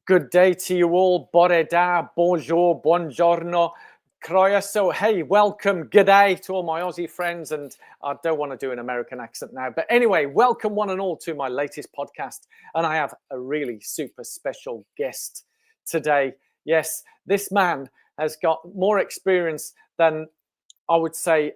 Good day to you all. Bore da, bonjour, buongiorno, croeso. Hey, welcome, g'day to all my Aussie friends. And I don't want to do an American accent now. But anyway, welcome one and all to my latest podcast. And I have a really super special guest today. Yes, this man has got more experience than I would say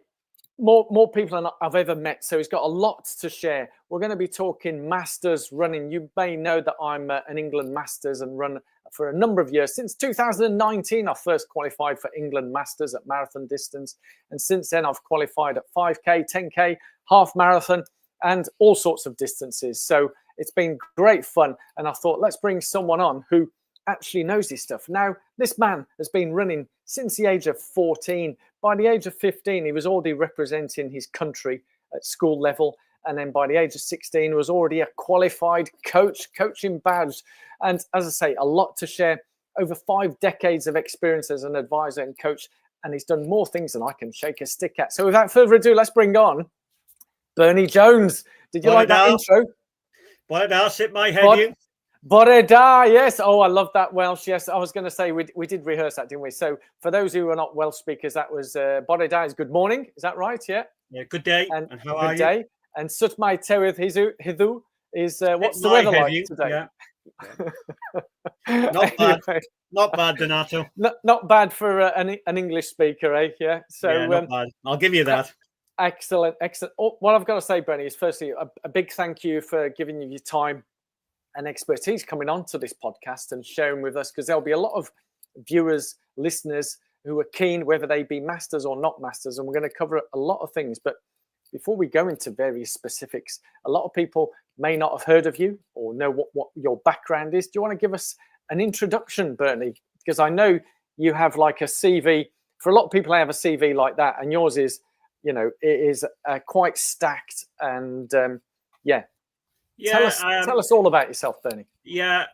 more people than I've ever met. So he's got a lot to share. We're going to be talking masters running. You may know that I'm an England masters and run for a number of years. Since 2019, I first qualified for England masters at marathon distance. And since then, I've qualified at 5K, 10K, half marathon, and all sorts of distances. So it's been great fun. And I thought, let's bring someone on who actually knows his stuff. Now, this man has been running since the age of 14. By the age of 15, he was already representing his country at school level. And then by the age of 16, he was already a qualified coach, coaching badge. And as I say, a lot to share. Over 5 decades of experience as an advisor and coach. And he's done more things than I can shake a stick at. So without further ado, let's bring on Bernie Jones. Did you like that intro? Bore da, sit my head in. Bore da, yes. Oh, I love that Welsh. Yes, I was going to say we did rehearse that, didn't we? So for those who are not Welsh speakers, that was bore da is good morning. Is that right? Yeah. Yeah. Good day. And how are you? Good day. And sut mai tywydd heddiw is what's the weather like today? Yeah. Not bad. Not bad, Donato. Not bad for an English speaker, eh? Yeah. So yeah, not bad. I'll give you that. Excellent, excellent. What I've got to say, Bernie, is firstly a big thank you for giving you your time and expertise coming onto this podcast and sharing with us, because there'll be a lot of viewers, listeners who are keen, whether they be masters or not masters, and we're going to cover a lot of things. But before we go into various specifics, a lot of people may not have heard of you or know what your background is. Do you want to give us an introduction, Bernie? Because I know you have like a CV. For a lot of people, I have a CV like that, and yours is, it is quite stacked. And yeah. Yeah, tell us all about yourself, Bernie. Yeah,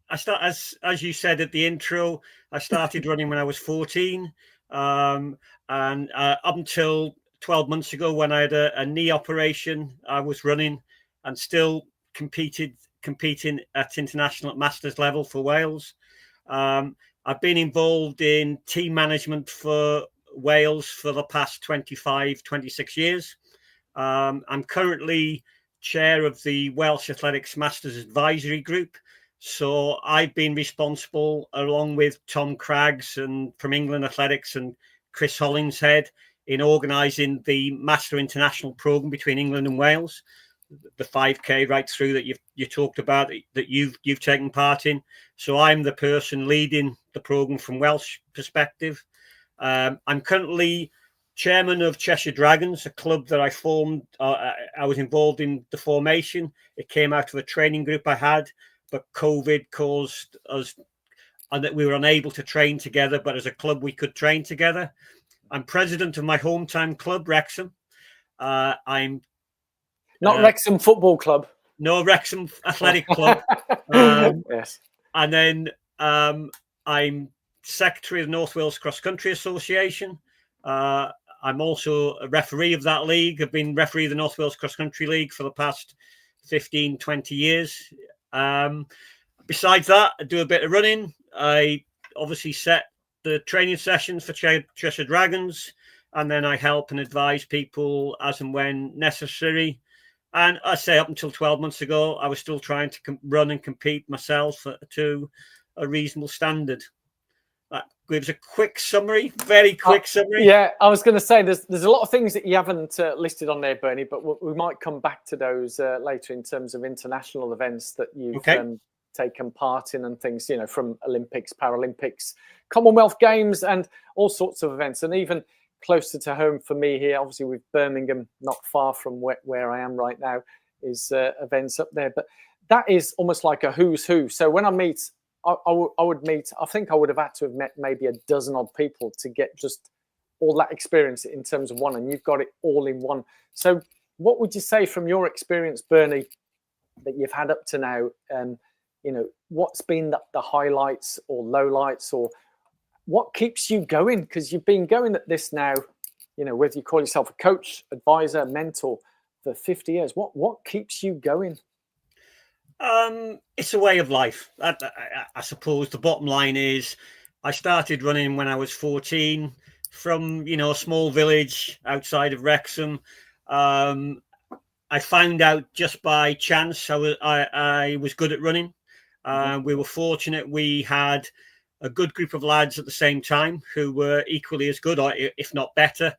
I start as you said at the intro. I started running when I was 14, and up until 12 months ago, when I had a knee operation, I was running and still competing at international masters level for Wales. I've been involved in team management for Wales for the past 25, 26 years. I'm currently chair of the Welsh Athletics Masters Advisory Group. So I've been responsible, along with Tom Craggs and from England Athletics and Chris Hollingshead, in organising the Master International programme between England and Wales, the 5K right through that you talked about, that you've taken part in. So I'm the person leading the programme from Welsh perspective. I'm currently chairman of Cheshire Dragons, a club that I formed. I was involved in the formation. It came out of a training group I had, but COVID caused us, and that we were unable to train together. But as a club, we could train together. I'm president of my hometown club, Wrexham. I'm not Wrexham Football Club. No, Wrexham Athletic Club. Yes. And then I'm secretary of the North Wales Cross Country Association. I'm also a referee of that league. I've been referee of the North Wales Cross Country League for the past 15, 20 years. Besides that, I do a bit of running. I obviously set the training sessions for Cheshire Dragons, and then I help and advise people as and when necessary. And I say up until 12 months ago, I was still trying to run and compete myself to a reasonable standard. That gives a quick summary, very quick summary. Yeah, I was going to say there's a lot of things that you haven't listed on there, Bernie, but we might come back to those later in terms of international events that you've taken part in and things, from Olympics, Paralympics, Commonwealth Games, and all sorts of events. And even closer to home for me here, obviously with Birmingham, not far from where I am right now, is events up there. But that is almost like a who's who. So when I meet, I would meet, I think I would have had to have met maybe a dozen odd people to get just all that experience in terms of one, and you've got it all in one. So what would you say from your experience, Bernie, that you've had up to now? What's been the highlights or lowlights, or what keeps you going? Because you've been going at this now, whether you call yourself a coach, advisor, mentor for 50 years, what keeps you going? It's a way of life. I suppose the bottom line is I started running when I was 14 from, a small village outside of Wrexham. I found out just by chance I was good at running. We were fortunate. We had a good group of lads at the same time who were equally as good, or if not better.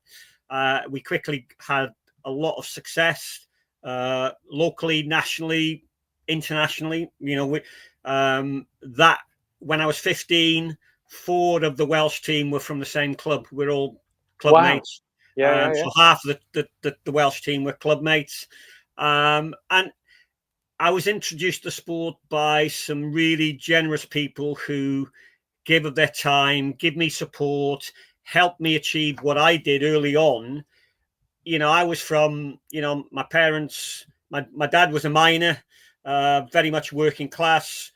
We quickly had a lot of success locally, nationally, internationally. That when I was 15, 4 of the Welsh team were from the same club. We're all club Wow. mates. Yeah. So half of the Welsh team were club mates. And I was introduced to sport by some really generous people who gave of their time, give me support, helped me achieve what I did early on. I was from, my parents, my dad was a miner, very much working class.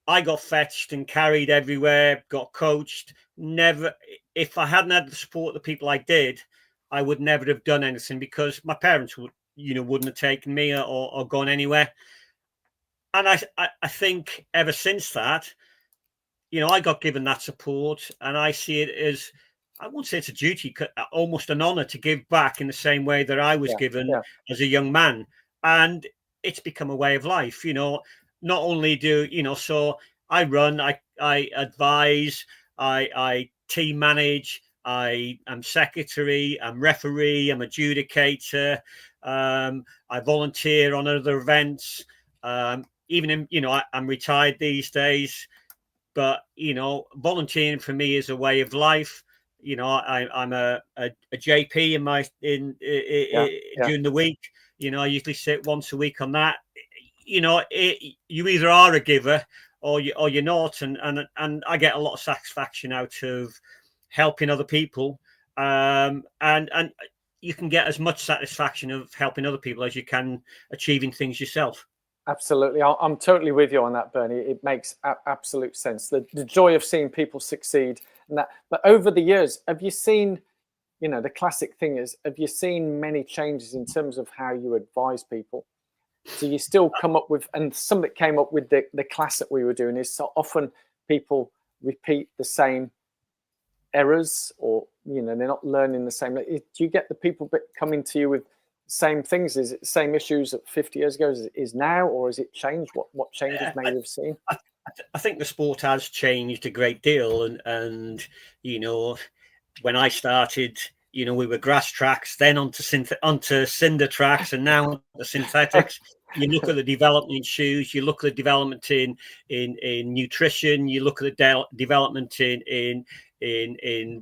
I got fetched and carried everywhere, got coached. Never, if I hadn't had the support of the people I did, I would never have done anything because my parents wouldn't have taken me or gone anywhere. And I think ever since that, I got given that support, and I see it as, I won't say it's a duty, almost an honor to give back in the same way that I was given as a young man. And it's become a way of life, not only so I run, I advise, I team manage, I am secretary, I'm referee, I'm adjudicator, I volunteer on other events. Even in, I'm retired these days, but volunteering for me is a way of life. I'm a JP during the week. I usually sit once a week on that. You either are a giver or you're not, and I get a lot of satisfaction out of helping other people, and you can get as much satisfaction of helping other people as you can achieving things yourself. Absolutely. I'm totally with you on that, Bernie. It makes absolute sense. The joy of seeing people succeed and that. But over the years, have you seen, the classic thing is, have you seen many changes in terms of how you advise people? So you still come up with, and some that came up with the class that we were doing is so often people repeat the same errors, or, they're not learning the same. Do you get the people coming to you with same things? Is it the same issues that 50 years ago is now, or has it changed? What changes may you have seen? I think the sport has changed a great deal, and when I started, we were grass tracks, then onto cinder tracks, and now the synthetics. You look at the development in shoes, you look at the development in nutrition, you look at the development in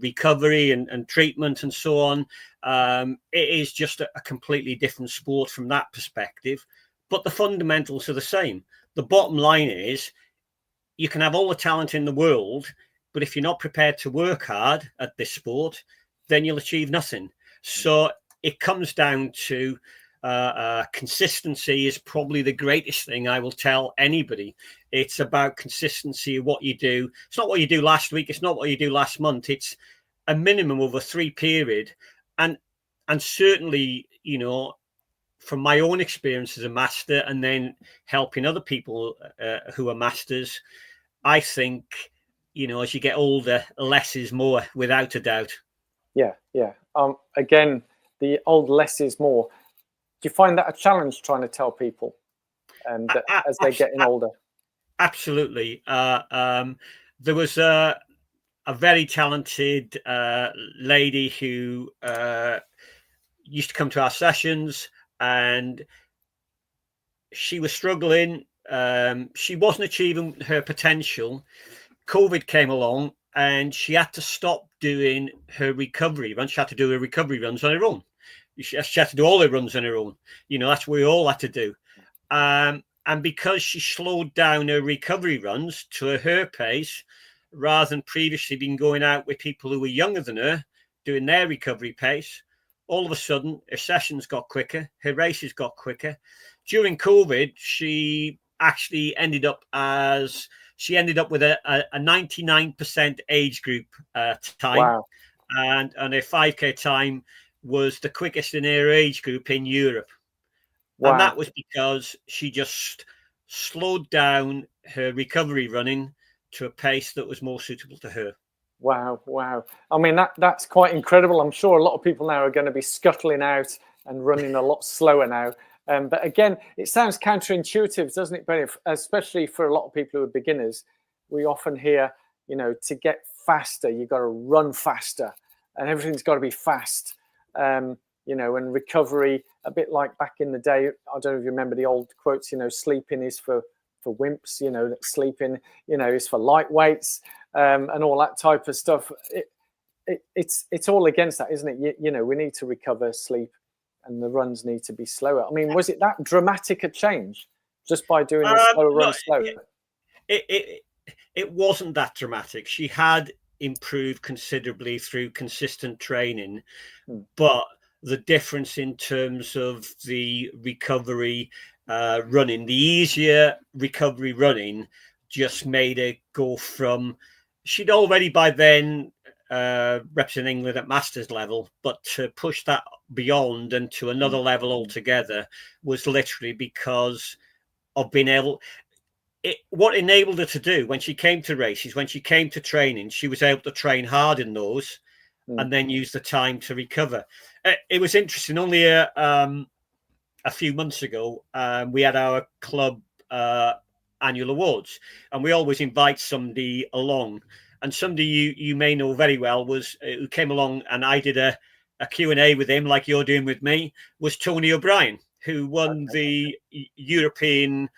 recovery and treatment and so on. It is just a completely different sport from that perspective, but the fundamentals are the same. The bottom line is you can have all the talent in the world, but if you're not prepared to work hard at this sport, then you'll achieve nothing. So it comes down to consistency is probably the greatest thing I will tell anybody. It's about consistency of what you do. It's not what you do last week. It's not what you do last month. It's a minimum of a 3 period. And certainly, from my own experience as a master and then helping other people who are masters, I think, as you get older, less is more, without a doubt. Yeah. Again, the old less is more. Do you find that a challenge trying to tell people that as they're getting older? Absolutely. There was a very talented lady who used to come to our sessions, and she was struggling. She wasn't achieving her potential. COVID came along, and she had to stop doing her recovery runs. She had to do her recovery runs on her own. She had to do all her runs on her own. That's what we all had to do. And because she slowed down her recovery runs to her pace, rather than previously being going out with people who were younger than her, doing their recovery pace, all of a sudden her sessions got quicker, her races got quicker. During COVID, she actually ended up with a 99% age group time. Wow. And her 5K time was the quickest in her age group in Europe. Wow. And that was because she just slowed down her recovery running to a pace that was more suitable to her. Wow, wow. I mean, that's quite incredible. I'm sure a lot of people now are going to be scuttling out and running a lot slower now. But again, it sounds counterintuitive, doesn't it? But especially for a lot of people who are beginners, we often hear, you know, to get faster, you've got to run faster and everything's got to be fast. You know, and recovery, a bit like back in the day, I don't know if you remember the old quotes, you know, sleeping is for wimps, you know, that sleeping, you know, is for lightweights, and all that type of stuff. It's all against that, isn't it? You know, we need to recover, sleep, and the runs need to be slower. I mean, was it that dramatic a change just by doing the slower run slower? It wasn't that dramatic. She had improved considerably through consistent training, but the difference in terms of the recovery running, the easier recovery running just made it go from, she'd already by then represented England at masters level, but to push that beyond and to another level altogether was literally because of being able, what enabled her to do when she came to races, when she came to training, she was able to train hard in those and then use the time to recover. It was interesting. Only a few months ago, we had our club annual awards, and we always invite somebody along. And somebody you may know very well was who came along, and I did a Q&A with him, like you're doing with me, was Tony O'Brien, who won the European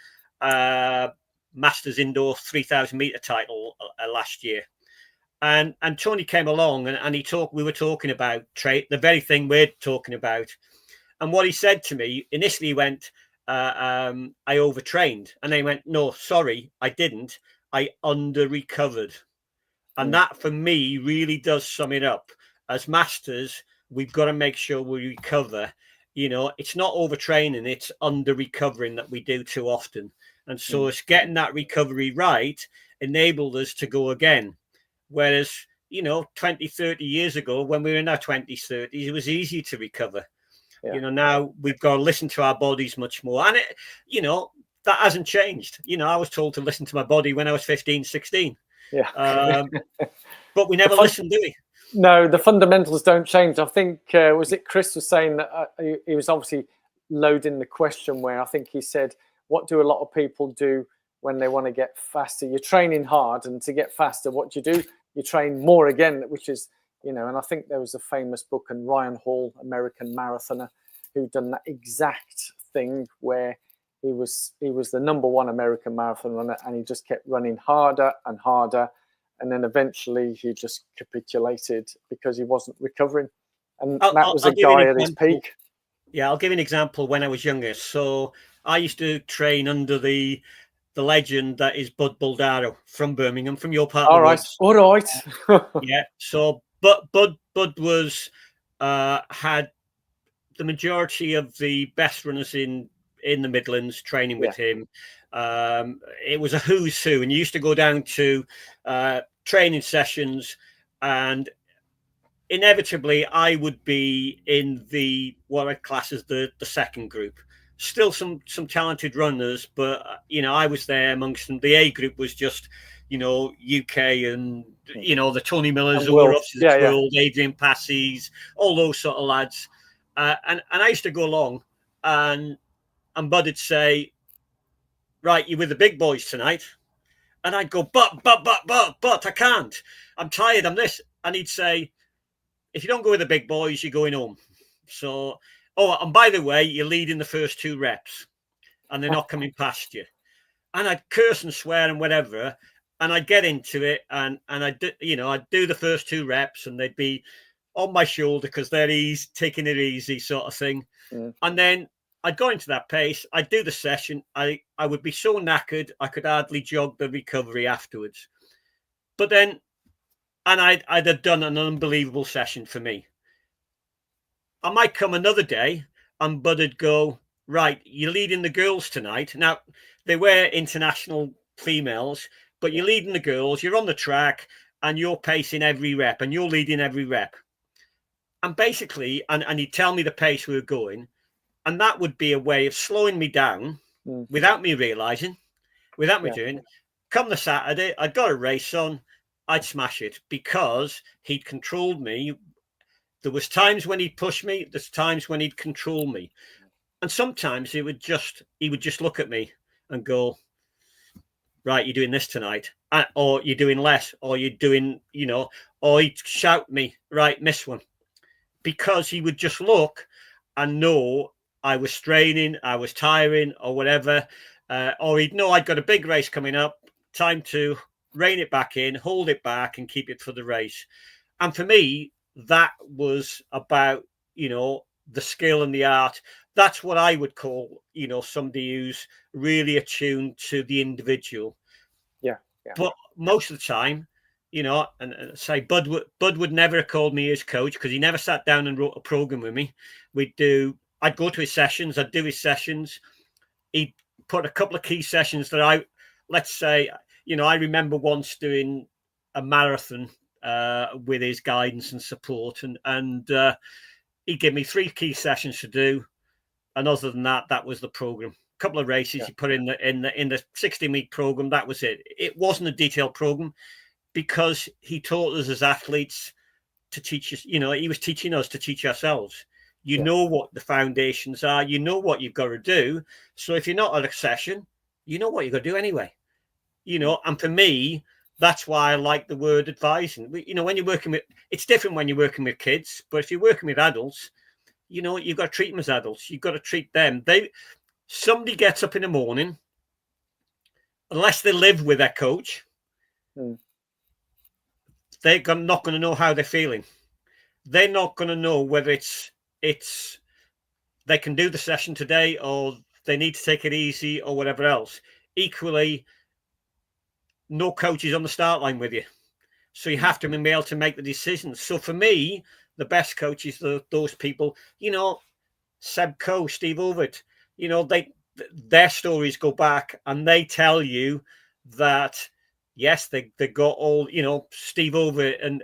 Masters Indoor 3,000 meter title last year. And Tony came along and we were talking about the very thing we're talking about. And what he said to me, initially he went, I overtrained. And they went, no, sorry, I didn't. I under-recovered. And that for me really does sum it up. As masters, we've got to make sure we recover. You know, it's not overtraining, it's under-recovering that we do too often. And so it's getting that recovery right enabled us to go again. Whereas, you know, 20, 30 years ago, when we were in our 20s, 30s, it was easy to recover. Yeah. You know, now we've got to listen to our bodies much more. And, you know, that hasn't changed. You know, I was told to listen to my body when I was 15, 16. Yeah. But we never listen, do we? No, the fundamentals don't change. I think, was it Chris was saying that he was obviously loading the question where I think he said, what do a lot of people do when they want to get faster? You're training hard, and to get faster, what do? You train more again, which is, you know, and I think there was a famous book, and Ryan Hall, American marathoner, who done that exact thing where he was the #1 American marathon runner, and he just kept running harder and harder. And then eventually he just capitulated because he wasn't recovering. And that was a guy at his peak. Yeah, I'll give you an example when I was younger. So I used to train under the legend that is Bud Buldaro from Birmingham, from your part. All right. Yeah. So Bud was had the majority of the best runners in the Midlands training with him. It was a who's who, and you used to go down to training sessions, and inevitably I would be in what I class as the second group. Still some talented runners, but you know, I was there amongst them. The A group was just, you know, UK and, you know, the Tony Millers who were up to the world, Adrian Passys, all those sort of lads. And I used to go along, and Bud would say, right, you're with the big boys tonight. And I'd go, but I can't. I'm tired, I'm this. And he'd say, if you don't go with the big boys, you're going home. So, and by the way, you're leading the first 2 reps and they're not coming past you. And I'd curse and swear and whatever. And I'd get into it, and I'd do the first 2 reps, and they'd be on my shoulder because they're taking it easy sort of thing. And then I'd go into that pace. I'd do the session. I would be so knackered, I could hardly jog the recovery afterwards. But then, and I'd have done an unbelievable session for me. I might come another day, and Bud would go, right, you're leading the girls tonight. Now, they were international females, but you're leading the girls, you're on the track, and you're pacing every rep, and you're leading every rep. And basically, and he'd tell me the pace we were going, and that would be a way of slowing me down without me realizing, without me doing. Come the Saturday, I'd got a race on, I'd smash it because he'd controlled me. There was times when he'd push me, there's times when he'd control me. And sometimes he would just look at me and go, right, you're doing this tonight, or you're doing less, or you're doing, or he'd shout me, right, miss one. Because he would just look and know I was straining, I was tiring, or whatever. Or he'd know I'd got a big race coming up, time to rein it back in, hold it back, and keep it for the race. And for me, that was about, the skill and the art. That's what I would call, somebody who's really attuned to the individual. Yeah. But most of the time, and say Bud would never have called me his coach because he never sat down and wrote a program with me. I'd go to his sessions, I'd do his sessions. He'd put a couple of key sessions that I remember once doing a marathon with his guidance and support, and he'd give me 3 key sessions to do, and other than that, that was the program. A couple of races he put in the 16-week program. That was it. It wasn't a detailed program because he taught us as athletes to teach us. He was teaching us to teach ourselves. You know what the foundations are. You know what you've got to do. So if you're not at a session, you know what you've got to do anyway. And for me, that's why I like the word advising. When you're working with, it's different when you're working with kids, but if you're working with adults, you've got to treat them as adults. You've got to treat them. Somebody gets up in the morning, unless they live with their coach, they're not going to know how they're feeling. They're not going to know whether it's they can do the session today or they need to take it easy or whatever else. Equally, no coach is on the start line with you. So you have to be able to make the decisions. So for me, the best coaches are those people, Seb Coe, Steve Ovett, their stories go back and they tell you that, yes, they got all, Steve Ovett, and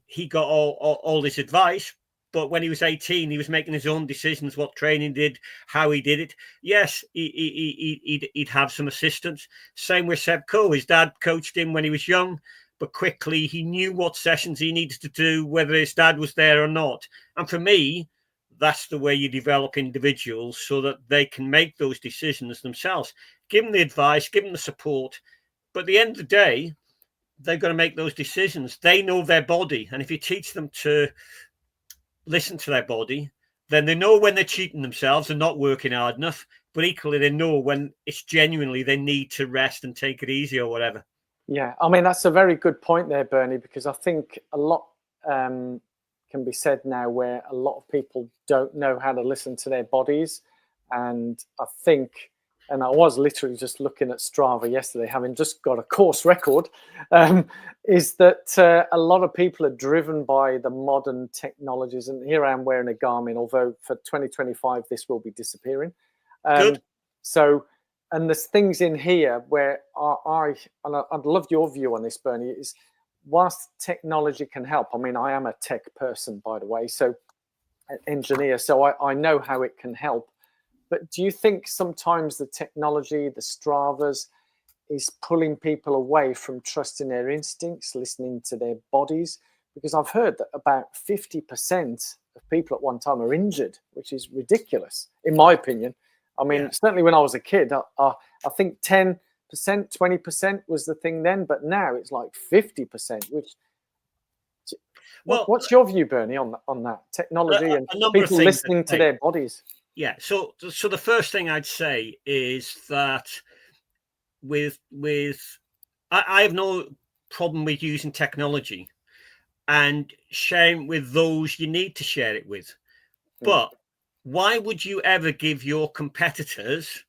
he got all this advice. But when he was 18, he was making his own decisions, what training did, how he did it. Yes, he'd have some assistance. Same with Seb Coe. His dad coached him when he was young, but quickly he knew what sessions he needed to do, whether his dad was there or not. And for me, that's the way you develop individuals so that they can make those decisions themselves. Give them the advice, give them the support. But at the end of the day, they've got to make those decisions. They know their body. And if you teach them to listen to their body, then they know when they're cheating themselves and not working hard enough, but equally they know when it's genuinely they need to rest and take it easy or whatever. Yeah, I mean, that's a very good point there, Bernie, because I think a lot can be said now where a lot of people don't know how to listen to their bodies. And I think, and I was literally just looking at Strava yesterday, having just got a course record, is that a lot of people are driven by the modern technologies. And here I am wearing a Garmin, although for 2025, this will be disappearing. Good. So, and there's things in here where I'd love your view on this, Bernie, is whilst technology can help, I mean, I am a tech person, by the way, so an engineer, so I know how it can help. But do you think sometimes the technology, the Stravas, is pulling people away from trusting their instincts, listening to their bodies? Because I've heard that about 50% of people at one time are injured, which is ridiculous, in my opinion. I mean, certainly when I was a kid, I think 10%, 20% was the thing then, but now it's like 50%, which... Well, what's your view, Bernie, on that technology and people listening to their bodies? Yeah, so the first thing I'd say is that I have no problem with using technology and sharing with those you need to share it with. But why would you ever give your competitors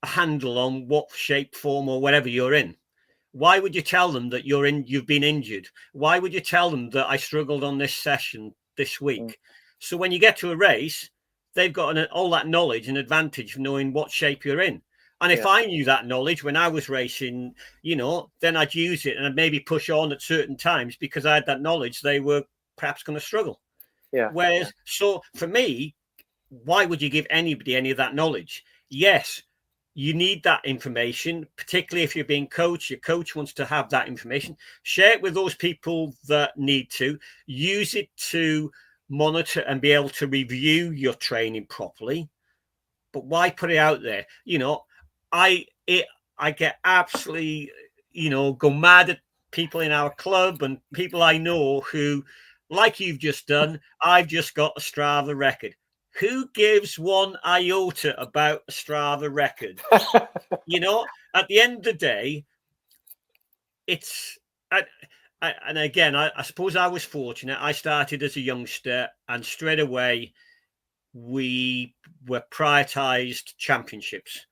a handle on what shape, form, or whatever you're in? Why would you tell them that you've been injured? Why would you tell them that I struggled on this session this week? So when you get to a race, they've got all that knowledge and advantage of knowing what shape you're in. And if I knew that knowledge when I was racing, then I'd use it and I'd maybe push on at certain times because I had that knowledge. They were perhaps going to struggle. So for me, why would you give anybody any of that knowledge? Yes, you need that information, particularly if you're being coached. Your coach wants to have that information. Share it with those people that need to. Use it to monitor and be able to review your training properly. But why put it out there? You know, I get absolutely, you know, go mad at people in our club and people I know who, like you've just done, I've just got a Strava record. Who gives one iota about a Strava record? You know, at the end of the day, it's, and again, I suppose I was fortunate. I started as a youngster, and straight away we were prioritized championships,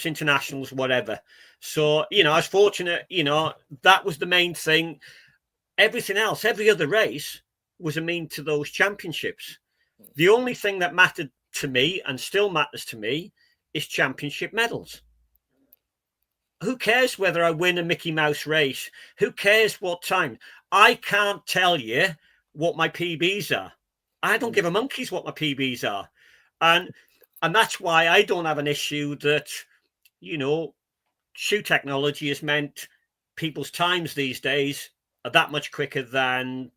internationals, whatever. So, you know, I was fortunate, you know, that was the main thing. Everything else, every other race was a mean to those championships. The only thing that mattered to me and still matters to me is championship medals. Who cares whether I win a Mickey Mouse race? Who cares what time? I can't tell you what my PBs are. I don't give a monkey's what my PBs are. And that's why I don't have an issue that, you know, shoe technology has meant people's times these days are that much quicker than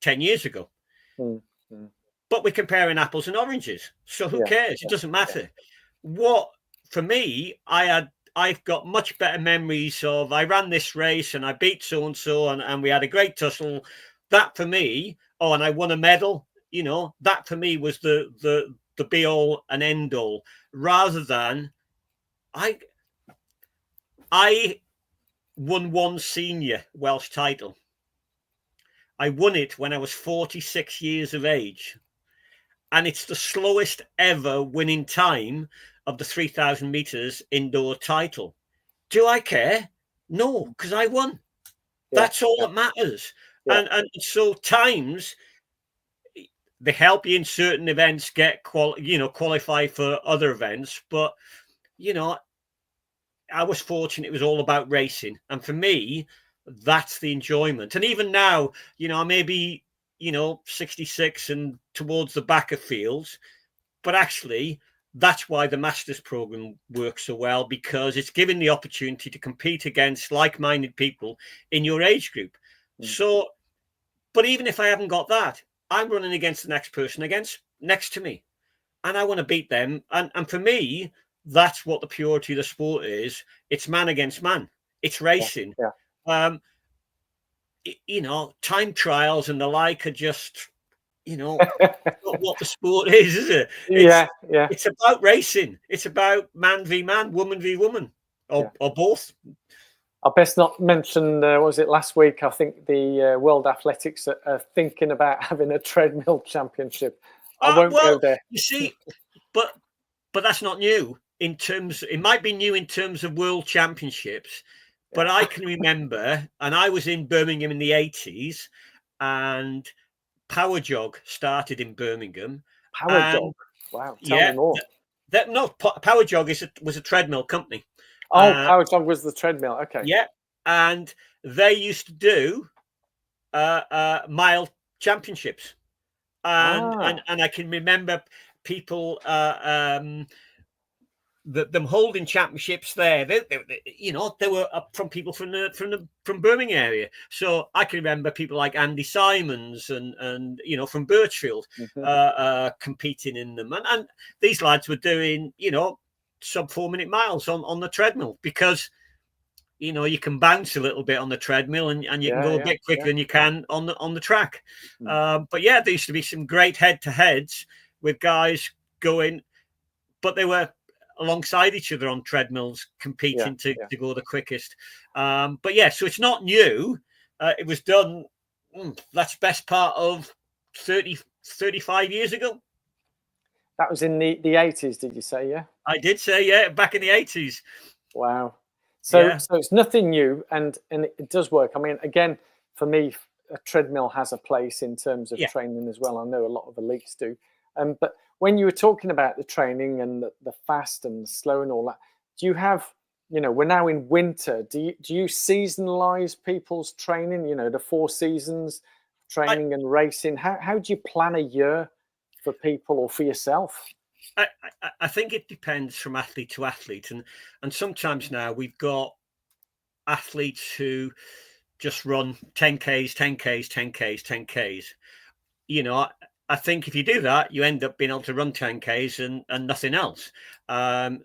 10 years ago. But we're comparing apples and oranges. So who cares? It doesn't matter. What, for me, I've got much better memories of, I ran this race and I beat so-and-so and we had a great tussle. That for me, and I won a medal, you know, that for me was the be all and end all, rather than I won one senior Welsh title. I won it when I was 46 years of age. And it's the slowest ever winning time of the 3,000 meters indoor title. Do I care? No, because I won. That's all that matters. And so times, they help you in certain events get qualify for other events. But, you know, I was fortunate it was all about racing. And for me, that's the enjoyment. And even now, you know, I may be, you know, 66 and towards the back of fields, but actually that's why the Masters program works so well, because it's giving the opportunity to compete against like-minded people in your age group. So, but even if I haven't got that, I'm running against the next person next to me, and I want to beat them. And for me, that's what the purity of the sport is. It's man against man. It's racing. You know, time trials and the like are just, you know, not what the sport is it? It's about racing. It's about man v man, woman v woman, or both. I best not mention, what was it last week? I think the World Athletics are thinking about having a treadmill championship. I won't go there. You see, but that's not new in terms. It might be new in terms of world championships. But I can remember, and I was in Birmingham in the 80s, and Power Jog started in Birmingham. Power Jog? Wow, tell me more. Power Jog was a treadmill company. Oh, Power Jog was the treadmill, okay. Yeah, and they used to do mile championships. And I can remember people... them holding championships there. They you know, they were from people from Birmingham area. So I can remember people like Andy Simons and you know, from Birchfield competing in them. And these lads were doing, you know, sub 4 minute miles on the treadmill, because, you know, you can bounce a little bit on the treadmill and you can go a bit quicker than you can on the track. But yeah, there used to be some great head-to-heads with guys going, but they were alongside each other on treadmills competing to go the quickest. But yeah, so it's not new. It was done, that's best part of 35 years ago. That was in the 80s, did you say? Yeah, I did say, back in the 80s. Wow. So it's nothing new, and it does work. I mean, again, for me, a treadmill has a place in terms of training as well. I know a lot of elites do. But when you were talking about the training and the fast and the slow and all that, do you have, you know, we're now in winter. Do you seasonalize people's training? You know, the 4 seasons, training and racing. How do you plan a year for people or for yourself? I think it depends from athlete to athlete, and sometimes now we've got athletes who just run 10Ks, 10Ks, 10Ks, 10Ks. You know, I think if you do that, you end up being able to run 10Ks and nothing else.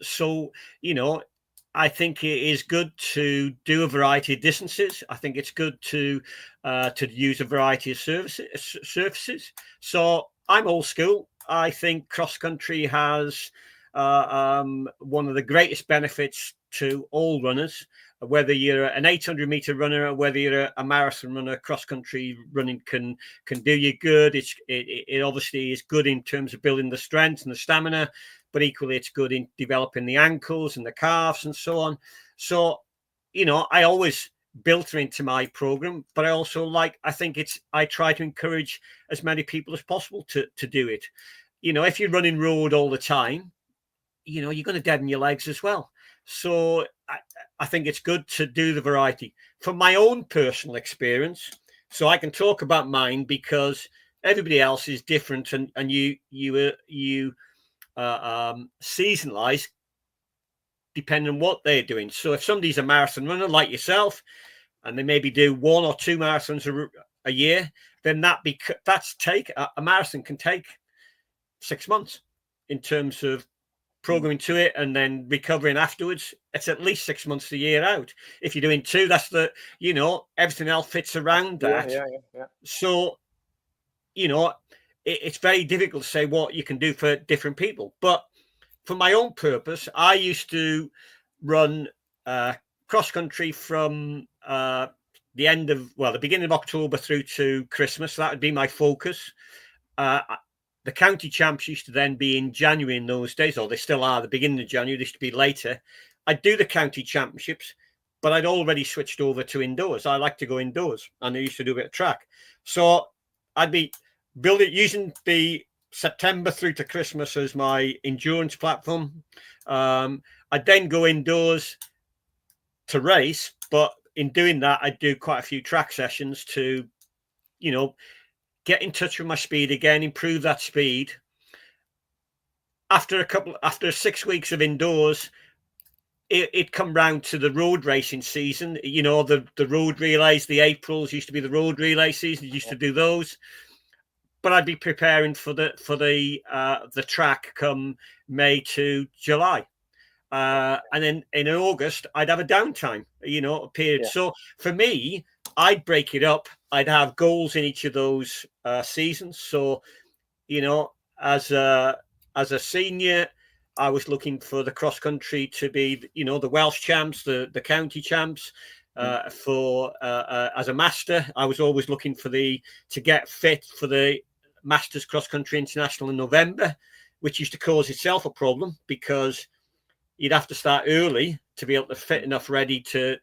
So, you know, I think it is good to do a variety of distances. I think it's good to use a variety of surfaces. So I'm old school. I think cross country has one of the greatest benefits to all runners. Whether you're an 800-meter runner or whether you're a marathon runner, cross country running can do you good. It obviously is good in terms of building the strength and the stamina, but equally it's good in developing the ankles and the calves and so on. So, you know, I always built her into my program, but I try to encourage as many people as possible to do it. You know, if you're running road all the time, you know, you're going to deaden your legs as well. So I think it's good to do the variety. From my own personal experience, so I can talk about mine because everybody else is different, and you seasonalize depending on what they're doing. So if somebody's a marathon runner like yourself, and they maybe do 1 or 2 marathons a year, then a marathon can take 6 months in terms of programming to it and then recovering afterwards. It's at least 6 months a year out. If you're doing 2, that's everything else fits around that. Yeah. So, you know, it's very difficult to say what you can do for different people. But for my own purpose, I used to run cross country from the beginning of October through to Christmas. That would be my focus. The county champs used to then be in January in those days, or they still are, the beginning of January. They used to be later. I'd do the county championships, but I'd already switched over to indoors. I like to go indoors, and I used to do a bit of track. So I'd be using the September through to Christmas as my endurance platform. I'd then go indoors to race, but in doing that, I'd do quite a few track sessions to, you know, get in touch with my speed again, improve that speed. After 6 weeks of indoors, it come round to the road racing season. You know, the road relays, the Aprils used to be the road relay season. Used to do those, but I'd be preparing for the track come May to July. And then in August, I'd have a downtime, you know, a period. Yeah. So for me, I'd break it up. I'd have goals in each of those seasons. So, you know, as a senior, I was looking for the cross country to be, you know, the Welsh champs, the county champs. As a master, I was always looking to get fit for the Masters Cross Country International in November, which used to cause itself a problem because you'd have to start early to be able to fit enough ready to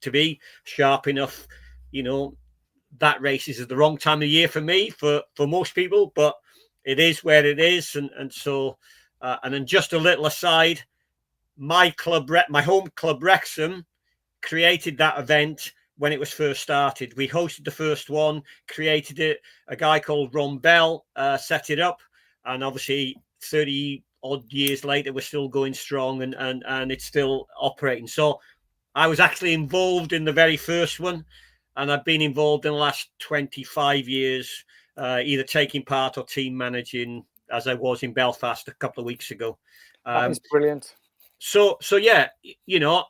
be sharp enough. You know, that race is at the wrong time of year for me, for most people, but it is where it is. And so, and then just a little aside, my home club, Wrexham, created that event when it was first started. We hosted the first one, created it. A guy called Ron Bell set it up. And obviously 30 odd years later, we're still going strong and it's still operating. So I was actually involved in the very first one, and I've been involved in the last 25 years, either taking part or team managing, as I was in Belfast a couple of weeks ago. That is brilliant. So yeah, you know,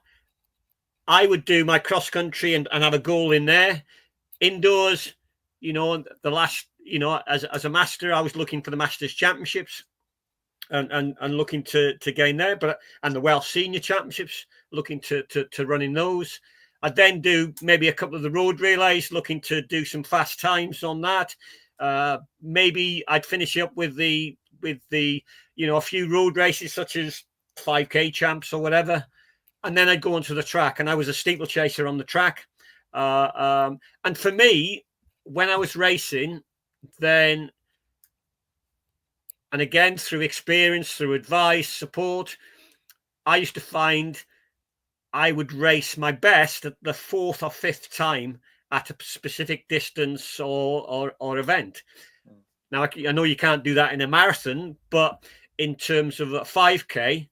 I would do my cross country and have a goal in there. Indoors, you know, the last, you know, as a master, I was looking for the Masters Championships and looking to gain there, and the Welsh Senior Championships, looking to run in those. I'd then do maybe a couple of the road relays, looking to do some fast times on that. Maybe I'd finish up with the you know, a few road races such as 5K champs or whatever, and then I'd go onto the track. And I was a steeplechaser on the track. And for me, when I was racing, then, and again through experience, through advice, support, I used to find I would race my best at the 4th or 5th time at a specific distance or event. Now, I know you can't do that in a marathon, but in terms of a 5K,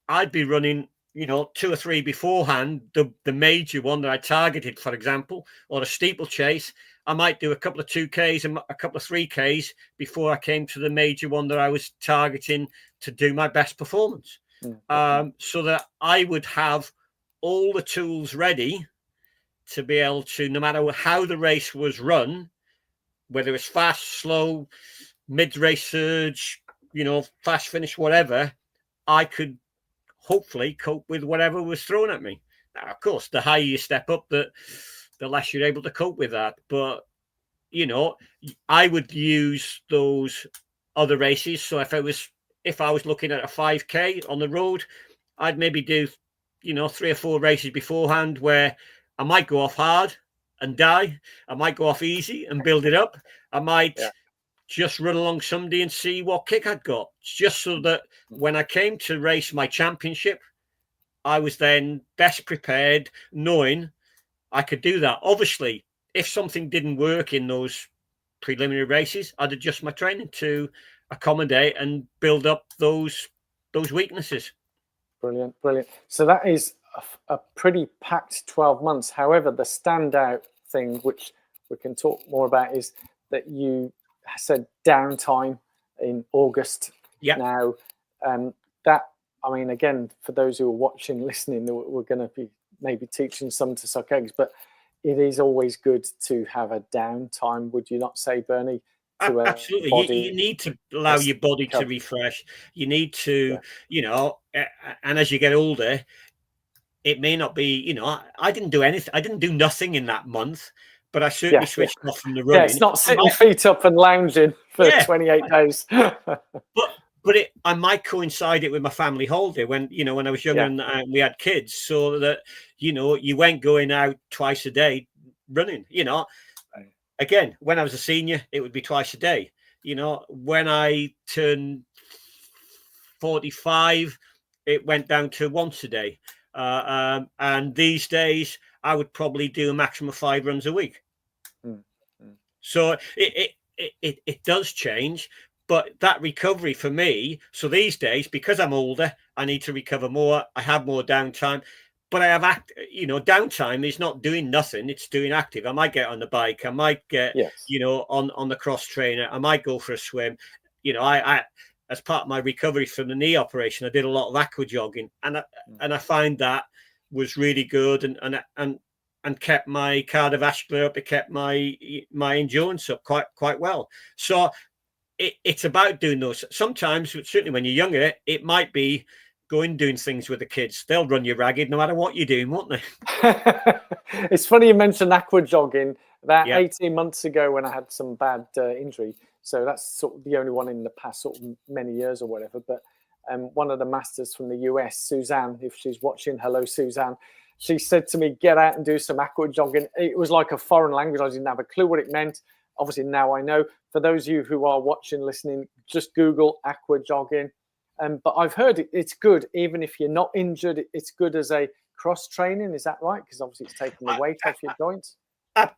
I'd be running, 2 or 3 beforehand, the major one that I targeted, for example, or a steeplechase. I might do a couple of 2Ks and a couple of 3Ks before I came to the major one that I was targeting to do my best performance. So that I would have all the tools ready to be able to, no matter how the race was run, whether it's fast, slow, mid-race surge, fast finish, whatever, I could hopefully cope with whatever was thrown at me. Now, of course, the higher you step up, the less you're able to cope with that. But, I would use those other races. So if I was looking at a 5K on the road, I'd maybe do, 3 or 4 races beforehand where I might go off hard and die. I might go off easy and build it up. I might just run along somebody and see what kick I'd got, just so that when I came to race my championship, I was then best prepared, knowing I could do that. Obviously, if something didn't work in those preliminary races, I'd adjust my training to accommodate and build up those weaknesses. Brilliant. So that is a pretty packed 12 months. However, the standout thing, which we can talk more about, is that you said downtime in August. Now, again, for those who are watching, listening, we're going to be maybe teaching some to suck eggs, but it is always good to have a downtime. Would you not say, Bernie? Absolutely. You need to allow your body to refresh. You need to, and as you get older, it may not be, I didn't do anything. I didn't do nothing in that month, but I certainly switched off from the running. Yeah, it's not sitting feet up and lounging for 28 days. But I might coincide it with my family holiday when I was younger and we had kids, so that, you weren't going out twice a day running, Again, when I was a senior, it would be twice a day. When I turned 45, it went down to once a day. And these days, I would probably do a maximum of 5 runs a week. So it does change, but that recovery for me. So these days, because I'm older, I need to recover more. I have more downtime. But I have downtime is not doing nothing. It's doing active. I might get on the bike. I might get, on the cross trainer. I might go for a swim. I as part of my recovery from the knee operation, I did a lot of aqua jogging, and I find that was really good and kept my cardiovascular up. It kept my endurance up quite well. So it's about doing those. Sometimes, certainly when you're younger, it might be doing things with the kids. They'll run you ragged no matter what you're doing, won't they? It's funny you mentioned aqua jogging. About 18 months ago, when I had some bad injury, so that's sort of the only one in the past sort of many years or whatever. But one of the masters from the US, Suzanne, if she's watching, hello Suzanne, she said to me, get out and do some aqua jogging. It was like a foreign language. I didn't have a clue what it meant. Obviously now I know. For those of you who are watching, listening, just Google aqua jogging. But I've heard it's good, even if you're not injured. It's good as a cross training. Is that right? Because obviously it's taking the weight off your joints.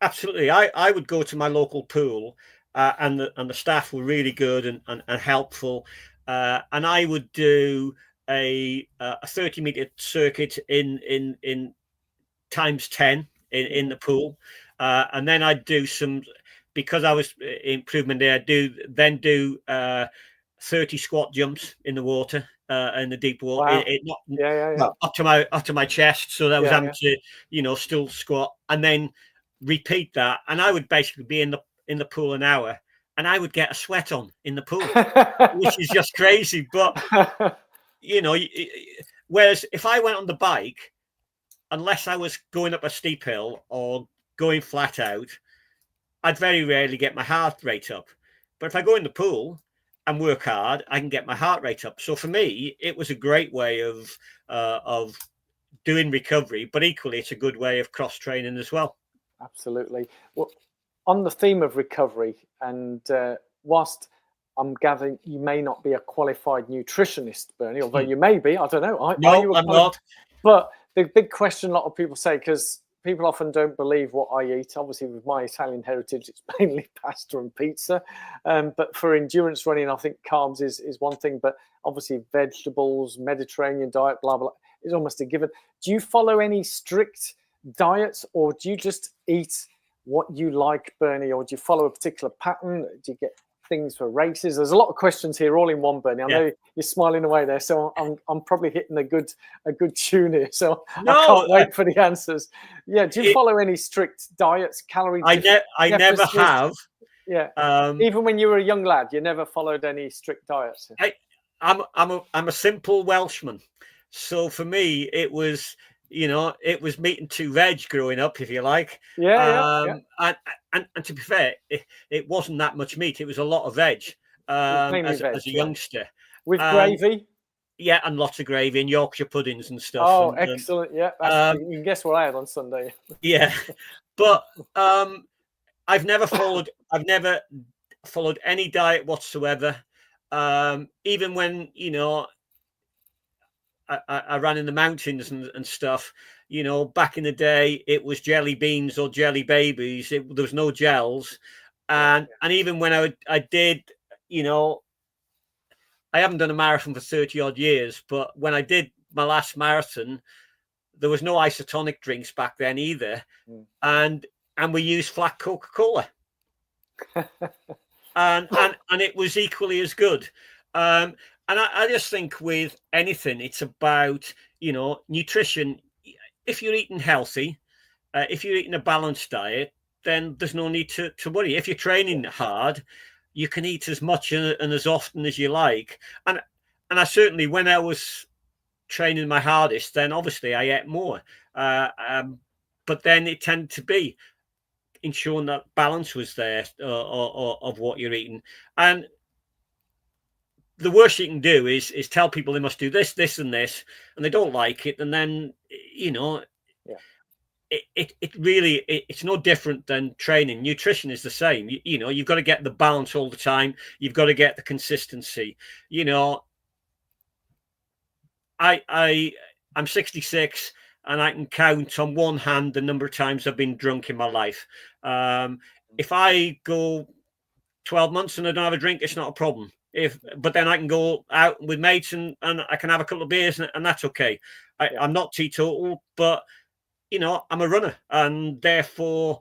Absolutely. I would go to my local pool, and the staff were really good and helpful. And I would do a 30-meter circuit in times 10 in the pool, and then I'd do some, because I was improvement there. I'd do 30 squat jumps in the water, in the deep water. Wow. Up to my chest, so that was having to still squat, and then repeat that. And I would basically be in the pool an hour, and I would get a sweat on in the pool, which is just crazy. But whereas if I went on the bike, unless I was going up a steep hill or going flat out, I'd very rarely get my heart rate up. But if I go in the pool and work hard, I can get my heart rate up. So for me, it was a great way of doing recovery, but equally it's a good way of cross training as well. Absolutely. Well, on the theme of recovery, and whilst I'm gathering you may not be a qualified nutritionist, Bernie, although you may be, I don't know. No, I'm not. But the big question a lot of people say, because people often don't believe what I eat. Obviously, with my Italian heritage, it's mainly pasta and pizza. But for endurance running, I think carbs is one thing. But obviously, vegetables, Mediterranean diet, blah, blah, is almost a given. Do you follow any strict diets, or do you just eat what you like, Bernie? Or do you follow a particular pattern? Do you get things for races? There's a lot of questions here, all in one, Bernie. I know you're smiling away there, so I'm probably hitting a good tune here. So No, I can't wait for the answers. Yeah, do you follow any strict diets, calorie? I never have. Yeah, even when you were a young lad, you never followed any strict diets. I'm a simple Welshman, so for me it was, it was meat and two veg growing up, if you like. Yeah. And to be fair, it wasn't that much meat. It was a lot of veg, as a youngster. With gravy? Yeah, and lots of gravy and Yorkshire puddings and stuff. Oh, excellent. Yeah, you can guess what I had on Sunday. Yeah, but I've never followed any diet whatsoever. Even when, I ran in the mountains and stuff, back in the day, it was jelly beans or jelly babies. There was no gels. And even when I did, I haven't done a marathon for 30 odd years, but when I did my last marathon, there was no isotonic drinks back then either. And we used flat Coca-Cola. and it was equally as good. And I just think with anything, it's about, nutrition. If you're eating healthy, if you're eating a balanced diet, then there's no need to worry. If you're training hard, you can eat as much and as often as you like. And I certainly, when I was training my hardest, then obviously I ate more. But then it tended to be ensuring that balance was there of what you're eating. And the worst you can do is tell people they must do this, this, and this, and they don't like it, and then it's no different than training. Nutrition is the same. You've got to get the balance all the time. You've got to get the consistency. I'm 66, and I can count on one hand the number of times I've been drunk in my life. If I go 12 months and I don't have a drink, it's not a problem. But then I can go out with mates and I can have a couple of beers and that's okay. I'm not teetotal, but I'm a runner, and therefore,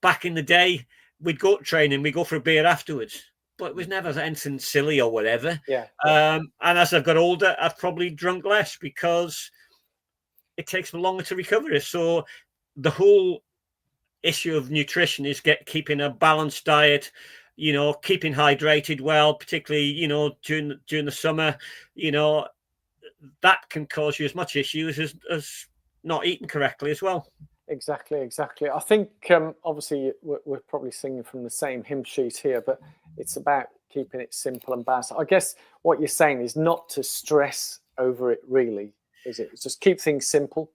back in the day, we'd go to training, we'd go for a beer afterwards, but it was never anything silly or whatever. And as I've got older, I've probably drunk less because it takes me longer to recover. So the whole issue of nutrition is keeping a balanced diet, keeping hydrated well, particularly, during the summer, that can cause you as much issues as not eating correctly as well. Exactly. I think obviously we're probably singing from the same hymn sheet here, but it's about keeping it simple and balanced. I guess what you're saying is not to stress over it, really, is it? It's just keep things simple.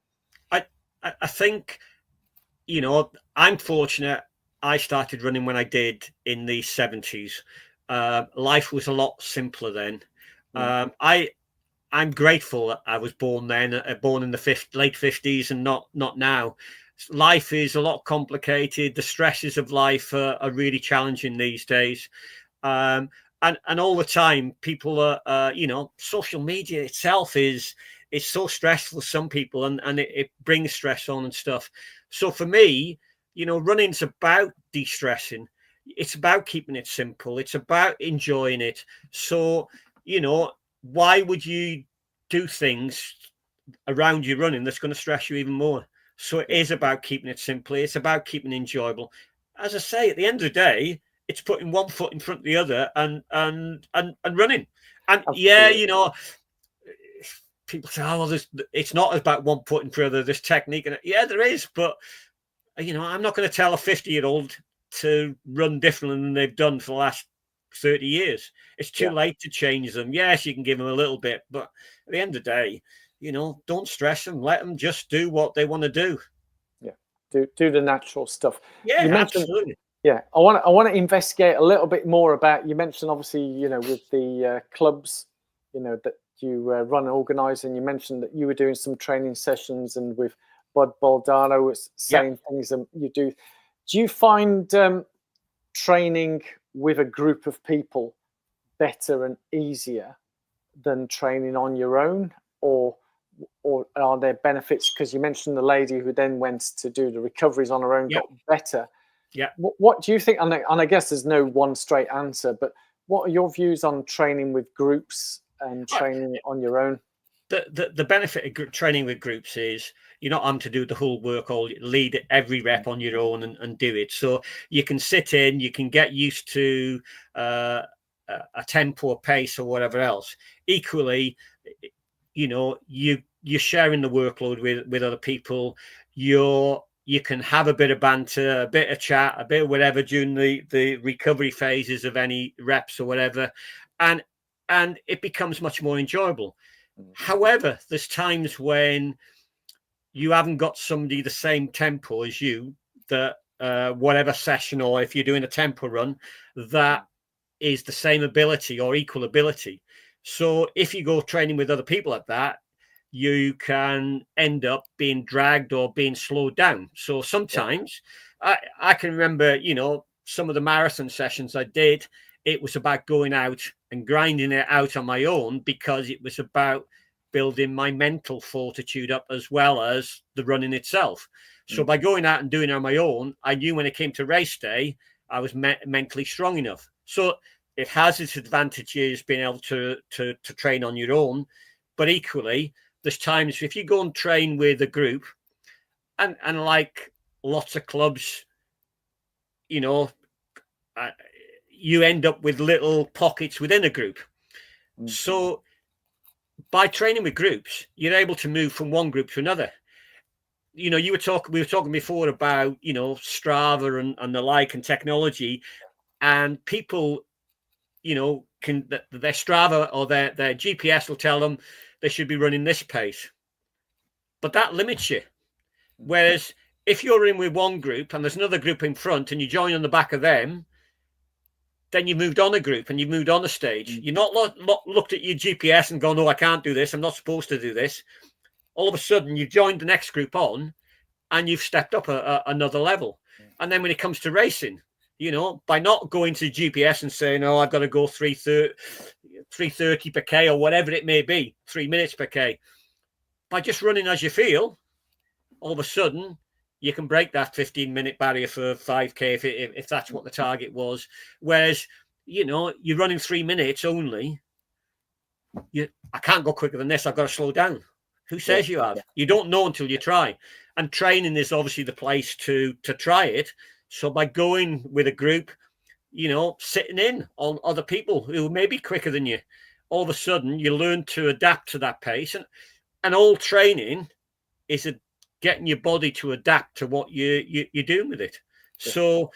I think, I'm fortunate. I started running when I did in the 70s. Life was a lot simpler then. I'm grateful that I was born then, born in the late 50s and not now. Life is a lot complicated. The stresses of life are really challenging these days. And all the time, people are, social media itself is so stressful for some people, and it brings stress on and stuff. So for me, running's about de-stressing. It's about keeping it simple. It's about enjoying it. So, why would you do things around you running that's going to stress you even more? So it is about keeping it simple. It's about keeping it enjoyable. As I say, at the end of the day, it's putting one foot in front of the other and running. And people say, oh, well, it's not about one foot in front of the other, there's technique. And yeah, there is. But, I'm not going to tell a 50-year-old to run differently than they've done for the last 30 years. It's too late to change them. Yes, you can give them a little bit, but at the end of the day, don't stress them. Let them just do what they want to do. Do the natural stuff. Yeah, absolutely. Yeah, I want to investigate a little bit more about. You mentioned obviously, with the clubs, that you run and organise, and you mentioned that you were doing some training sessions and with Bud Baldano was saying things that you do. Do you find training with a group of people better and easier than training on your own, or are there benefits? Because you mentioned the lady who then went to do the recoveries on her own got better. Yeah. What do you think? And I guess there's no one straight answer, but what are your views on training with groups and training on your own? The benefit of training with groups is you're not having to do the whole work or lead every rep on your own and do it. So you can sit in, you can get used to a tempo or pace or whatever else. Equally, you're sharing the workload with other people. You can have a bit of banter, a bit of chat, a bit of whatever during the recovery phases of any reps or whatever, and it becomes much more enjoyable. However, there's times when you haven't got somebody the same tempo as you, that whatever session, or if you're doing a tempo run, that is the same ability or equal ability. So if you go training with other people like that, you can end up being dragged or being slowed down. So sometimes I can remember, some of the marathon sessions I did, it was about going out and grinding it out on my own, because it was about building my mental fortitude up as well as the running itself. So by going out and doing it on my own, I knew when it came to race day, I was mentally strong enough. So it has its advantages being able to train on your own, but equally, there's times if you go and train with a group, and like lots of clubs, you end up with little pockets within a group. So by training with groups, you're able to move from one group to another. We were talking before about, Strava and the like and technology, and people, can their Strava or their GPS will tell them they should be running this pace, but that limits you. Whereas if you're in with one group and there's another group in front and you join on the back of them, then you moved on a group and you moved on a stage. You're not looked at your GPS and gone, "Oh, I can't do this. I'm not supposed to do this." All of a sudden, you've joined the next group on, and you've stepped up another level. And then when it comes to racing, by not going to the GPS and saying, "Oh, I've got to go 3:30 per K," or whatever it may be, 3 minutes per K, by just running as you feel, all of a sudden, you can break that 15-minute barrier for 5K if that's what the target was. Whereas, you're running 3 minutes only. I can't go quicker than this. I've got to slow down. Who says you have? You don't know until you try. And training is obviously the place to try it. So by going with a group, sitting in on other people who may be quicker than you, all of a sudden you learn to adapt to that pace. And all training is getting your body to adapt to what you're doing with it. So